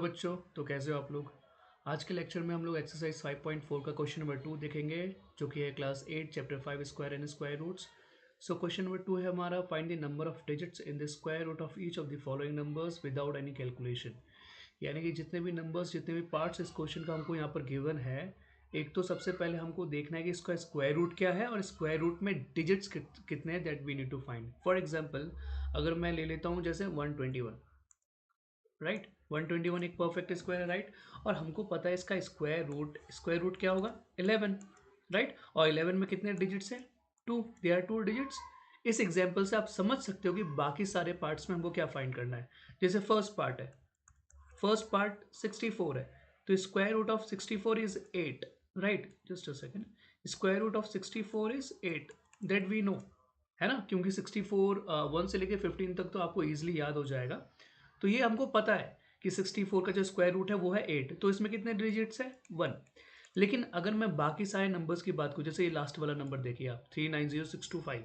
बच्चों, तो कैसे हो आप लोग। आज के लेक्चर में हम लोग एक्सरसाइज 5.4 का क्वेश्चन नंबर 2 देखेंगे, जो कि है class 8 chapter 5 square and square roots. So question number 2 है हमारा, find the number of digits in the square root of each of the following numbers without any calculation. यानी कि जितने भी नंबर्स, जितने भी पार्ट्स इस क्वेश्चन का हमको यहाँ पर गिवन है, एक तो सबसे पहले हमको देखना है कि इसका स्क्वायर रूट क्या है और स्क्वायर रूट में डिजिट्स कितने हैं, that we need to find. For example, अगर मैं ले लेता हूँ जैसे 121, राइट। 121 एक परफेक्ट स्क्वायर है, राइट। और हमको पता है इसका स्क्वायर रूट क्या होगा, 11, राइट। और 11 में कितने डिजिट्स हैं, 2, दे आर 2 डिजिट्स। इस एग्जाम्पल से आप समझ सकते हो कि बाकी सारे पार्ट्स में हमको क्या फाइंड करना है। जैसे फर्स्ट पार्ट 64 है, तो square root of 64 is 8, right. Just a second, square root of 64 is 8, that we know, है ना, क्योंकि 64 1 से लेके 15 तक तो आपको ईजिली याद हो जाएगा। तो ये हमको पता है कि 64 का जो स्क्वायर रूट है वो है 8, तो इसमें कितने डिजिट्स है, 1। लेकिन अगर मैं बाकी सारे नंबर्स की बात करूँ, जैसे ये लास्ट वाला नंबर देखिए आप, 390625,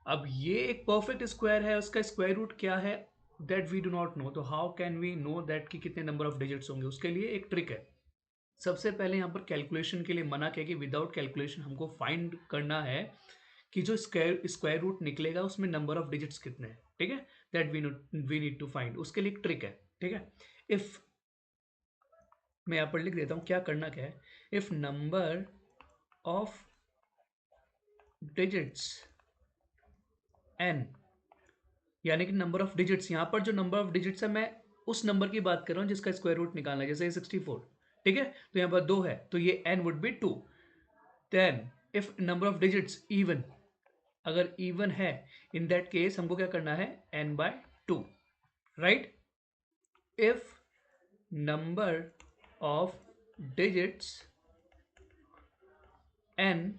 अब ये एक परफेक्ट स्क्वायर है, उसका स्क्वायर रूट क्या है, that we do not know. तो how can we know that कि कितने नंबर ऑफ डिजिट्स होंगे। उसके लिए एक ट्रिक है। सबसे पहले यहाँ पर कैलकुलेशन के लिए मना किया कि विदाउट कैलकुलेशन हमको फाइंड करना है कि जो स्क्वायर रूट निकलेगा उसमें नंबर ऑफ डिजिट्स कितने हैं, ठीक है। That we need to find. उसके लिए एक ट्रिक है, ठीक है। इफ मैं यहाँ पर लिख देता हूँ क्या करना क्या है। If number of digits n, यानी कि नंबर ऑफ डिजिट्स, यहाँ पर जो नंबर ऑफ डिजिट्स है मैं उस नंबर की बात कर रहा हूँ जिसका स्क्वायर रूट निकालना है, जैसे 64, ठीक है। तो यहाँ पर 2 है, तो ये n would be 2। Then if number of digits even, अगर इवन है, इन दैट केस हमको क्या करना है, n/2, right. If number of digits n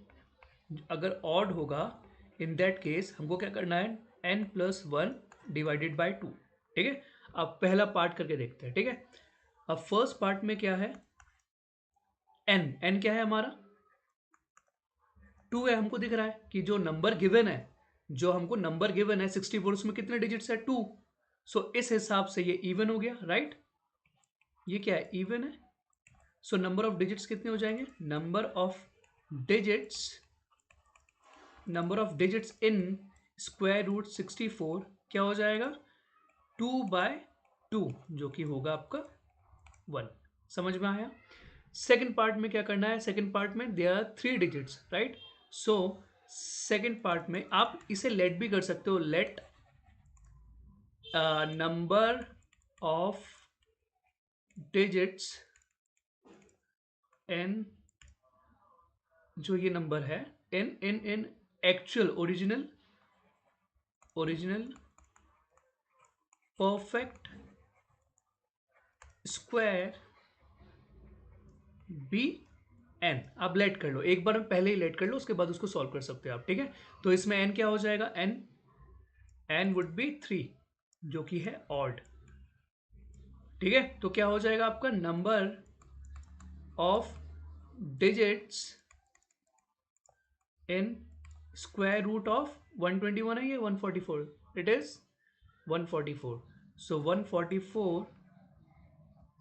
अगर ऑड होगा, इन दैट केस हमको क्या करना है, n+1 डिवाइडेड बाई 2, ठीक है। अब पहला पार्ट करके देखते हैं, ठीक है। अब फर्स्ट पार्ट में क्या है, n क्या है हमारा, 2 है। हमको दिख रहा है कि जो नंबर गिवन है, जो हमको नंबर गिवन है 64, उसमें कितने डिजिट्स है, 2। सो इस हिसाब से ये इवन हो गया, राइट। ये क्या है, इवन है। सो नंबर ऑफ डिजिट्स कितने हो जाएंगे, number of digits in square root 64 क्या हो जाएगा, 2/2, जो कि होगा आपका 1। समझ में आया। सेकेंड पार्ट में क्या करना है, सेकेंड पार्ट में there are 3 digits, right. So second part में आप इसे लेट भी कर सकते हो, let number of digits n, जो ये नंबर है, n actual original perfect square be n। आप लेट कर लो, एक बार पहले ही लेट कर लो, उसके बाद उसको सॉल्व कर सकते हो आप, ठीक है। तो इसमें n क्या हो जाएगा, n वुड बी 3, जो कि है ऑड, ठीक है। तो क्या हो जाएगा आपका, number of digits in square root of 121 है, ये 144, इट इज 144। सो 144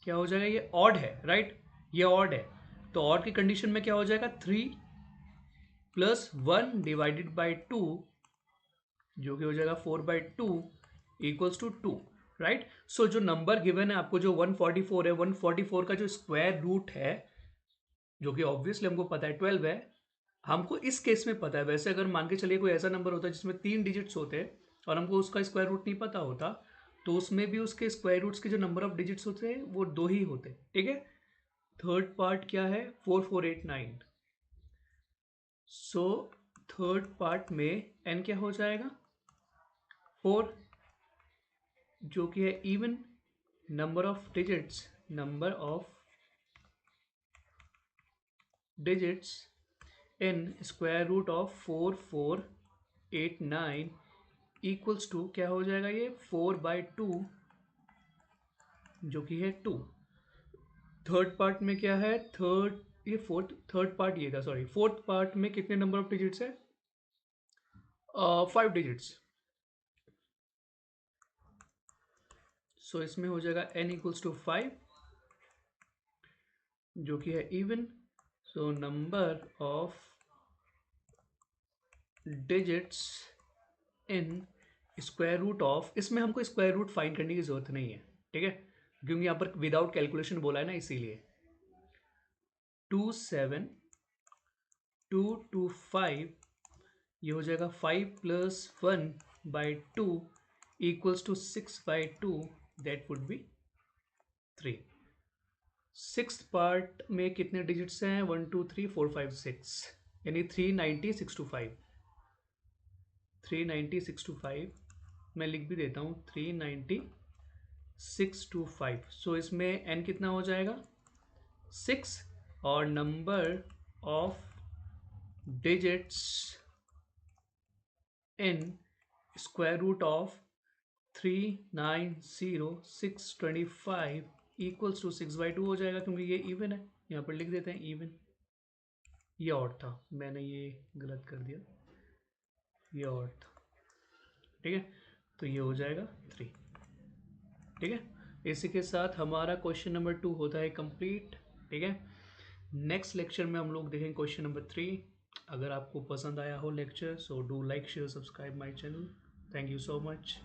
क्या हो जाएगा, ये ऑड है, राइट। ये ऑड है, तो ऑड की कंडीशन में क्या हो जाएगा, 3+1 डिवाइडेड बाई 2, जो कि हो जाएगा 4/2 इक्वल्स टू 2, राइट। सो जो नंबर गिवन है आपको, जो 144 है, 144 का जो स्क्वायर रूट है, जो कि ऑब्वियसली हमको पता है 12 है, हमको इस केस में पता है। वैसे अगर मान के चलिए कोई ऐसा नंबर होता है जिसमें 3 डिजिट्स होते और हमको उसका स्क्वायर रूट नहीं पता होता, तो उसमें भी उसके स्क्वायर रूट्स के जो नंबर ऑफ डिजिट्स होते हैं वो 2 ही होते, ठीक है। थर्ड पार्ट क्या है, 4489। सो थर्ड पार्ट में n क्या हो जाएगा, 4, जो कि है even number of digits in square root of 4489 equals to क्या हो जाएगा, ये 4/2, जो कि है 2। थर्ड पार्ट में क्या है, थर्ड पार्ट ये था, सॉरी, फोर्थ पार्ट में कितने नंबर ऑफ डिजिट्स है, 5 डिजिट्स। सो इसमें हो जाएगा n इक्वल्स टू 5, जो कि है even. So number of digits in square root of, इसमें हमको स्क्वायर रूट फाइंड करने की जरूरत नहीं है, ठीक है, क्योंकि यहाँ पर विदाउट कैलकुलेशन बोला है ना, इसीलिए 27 225, ये हो जाएगा 5 + 1/2 equals to 6/2, that would be 3। Six part में कितने डिजिट्स हैं? 1 2 3 4 5 6, यानी 390 625, 390 625, मैं लिख भी देता हूँ 390 625। सो इसमें n कितना हो जाएगा? 6, और number of digits in square root of 390 625 equals to 6/2 हो जाएगा, क्योंकि ये इवन है। यहाँ पर लिख देते हैं इवन। ये और था, मैंने ये गलत कर दिया, ये और था, ठीक है। तो ये हो जाएगा 3, ठीक है। इसी के साथ हमारा क्वेश्चन नंबर 2 होता है कंप्लीट, ठीक है। नेक्स्ट लेक्चर में हम लोग देखेंगे क्वेश्चन नंबर 3। अगर आपको पसंद आया हो lecture, so do like share subscribe my channel. Thank you so much.